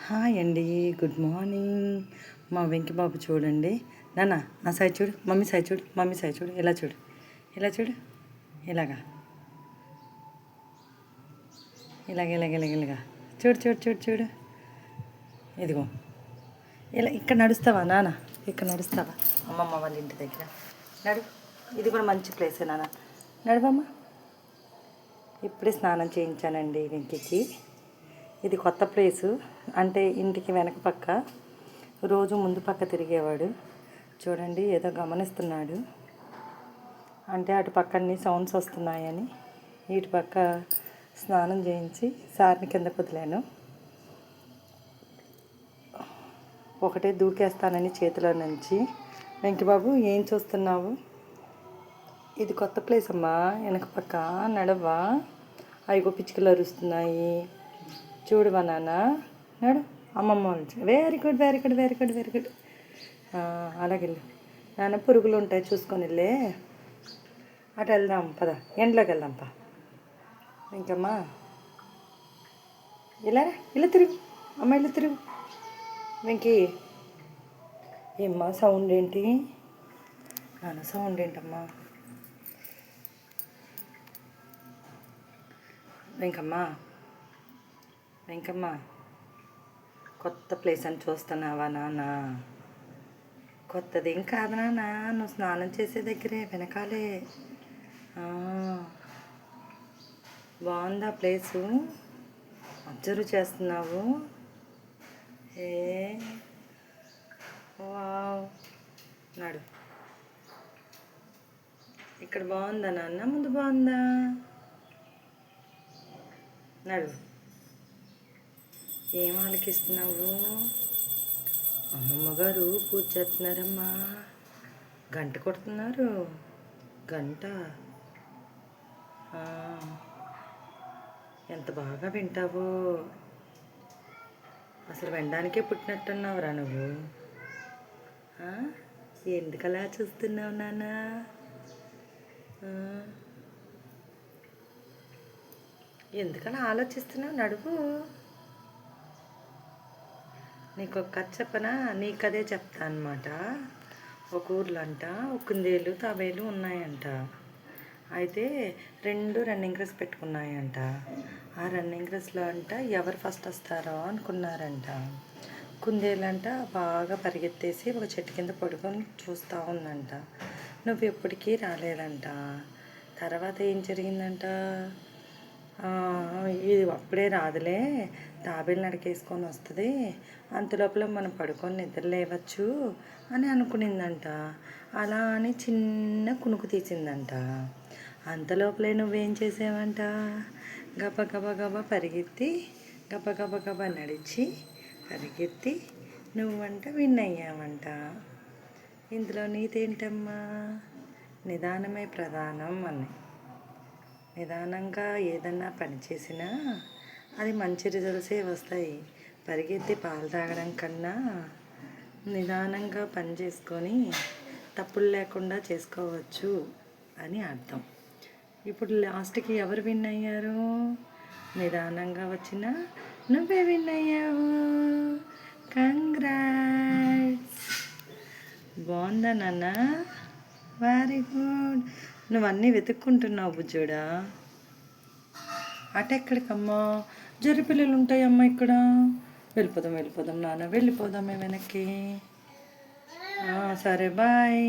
Hi అండి, good morning. మా వెంకి బాబు చూడండి. నాన్న నా సైడ్ చూడు, మమ్మీ సైడ్ చూడు, మమ్మీ సైడ్ చూడు, ఇలా చూడు, ఇలా చూడు, ఇలాగా ఇలాగ ఇలాగ ఇలాగ ఇలాగా చూడు చూడు చూడు చూడు. ఇదిగో ఇలా ఇక్కడ నడుస్తావా నాన్న, ఇక్కడ నడుస్తావా అమ్మమ్మ వాళ్ళ ఇంటి దగ్గర నడు. ఇది కూడా మంచి ప్లేసే నాన్న, నడువమ్మా. ఇప్పుడే స్నానం చేయించానండి వెంకికి. ఇది కొత్త ప్లేసు, అంటే ఇంటికి వెనక పక్క. రోజు ముందు పక్క తిరిగేవాడు. చూడండి ఏదో గమనిస్తున్నాడు, అంటే అటు పక్కన్ని సౌండ్స్ వస్తున్నాయని ఇటు పక్క స్నానం చేయించి సార్ని కింద వదిలాను. ఒకటే దూకేస్తానని చేతిలో నుంచి. వెంకిబాబు ఏం చూస్తున్నావు? ఇది కొత్త ప్లేస్ అమ్మా, వెనక పక్క నడవా. అవి పిచ్చుకలు అరుస్తున్నాయి చూడవా నాన్న, నడు. అమ్మమ్మ వాళ్ళు very good very good very good very good. అలాగే నాన్న, పురుగులు ఉంటాయి చూసుకొని వెళ్ళే. అటు వెళ్దాం పద, ఎండ్లోకి వెళ్దాం పా. ఇంకమ్మా ఇలా ఇలా తిరుగు, అమ్మ ఇలా తిరుగు. వెంకీ ఏమ్మా సౌండ్ ఏంటి నాన్న, సౌండ్ ఏంటమ్మా? వెంకమ్మ కొత్త ప్లేస్ అని చూస్తున్నావా నాన్న? కొత్తదేం కాదు నాన్న, నువ్వు స్నానం చేసే దగ్గరే వెనకాలే. బాగుందా ప్లేసు? అబ్జర్వ్ చేస్తున్నావు? ఏ వావ్, నడు. ఇక్కడ బాగుందా నాన్న? ముందు బాగుందా? నడు. ఏం ఆలకిస్తున్నావు? అమ్మమ్మ గారు పూజ చేస్తున్నారమ్మా. గంట కొడుతున్నారు, గంట. ఎంత బాగా వింటావో. అసలు వినడానికే పుట్టినట్టున్నావురా నువ్వు. ఎందుకలా చూస్తున్నావు నాన్న? ఎందుకలా ఆలోచిస్తున్నావు? నడువు. నీకు ఒక కథ చెప్పనా? నీ కథే చెప్తా అనమాట. ఒక ఊర్లో అంట కుందేలు తాబేలు ఉన్నాయంట. అయితే రెండు రన్నింగ్ రేస్ పెట్టుకున్నాయంట. ఆ రన్నింగ్ రేస్లో అంట ఎవరు ఫస్ట్ వస్తారో అనుకున్నారంట. కుందేలు అంట బాగా పరిగెత్తేసి ఒక చెట్టు కింద పడుకొని చూస్తూ ఉందంట. నువ్వు ఎప్పటికీ రాలేదంట. తర్వాత ఏం జరిగిందంట? ఇది అప్పుడే రాదులే, తాబేలు నడికేసుకొని వస్తుంది, అంతలోపల మనం పడుకొని నిద్ర లేవచ్చు అని అనుకునిందంట. అలా అని చిన్న కునుకు తీసిందంట. అంతలోపలే నువ్వేం చేసావంట? గబ గబ గబ పరిగెత్తి, గబ గబ గబ నడిచి పరిగెత్తి నువ్వంట విన్ అయ్యావంట. ఇందులో నీతేంటమ్మా? నిదానమే ప్రధానం అని. నిదానంగా ఏదన్నా పని చేసినా అది మంచి రిజల్ట్సే వస్తాయి. పరిగెత్తి పాలు తాగడం కన్నా నిదానంగా పని చేసుకొని తప్పులు లేకుండా చేసుకోవచ్చు అని అర్థం. ఇప్పుడు లాస్ట్కి ఎవరు విన్ అయ్యారు? నిదానంగా వచ్చినా నువ్వే విన్ అయ్యావు. కంగ్రాట్స్. బాగుందా నాన్న? Very good. నువ్వు అన్నీ వెతుక్కుంటున్నావు బుజ్జోడా. అటెక్కడికమ్మా? పిల్లలు ఉంటాయమ్మా ఇక్కడ. వెళ్ళిపోదాం నాన్న, వెళ్ళిపోదామే వెనక్కి. సరే బాయ్.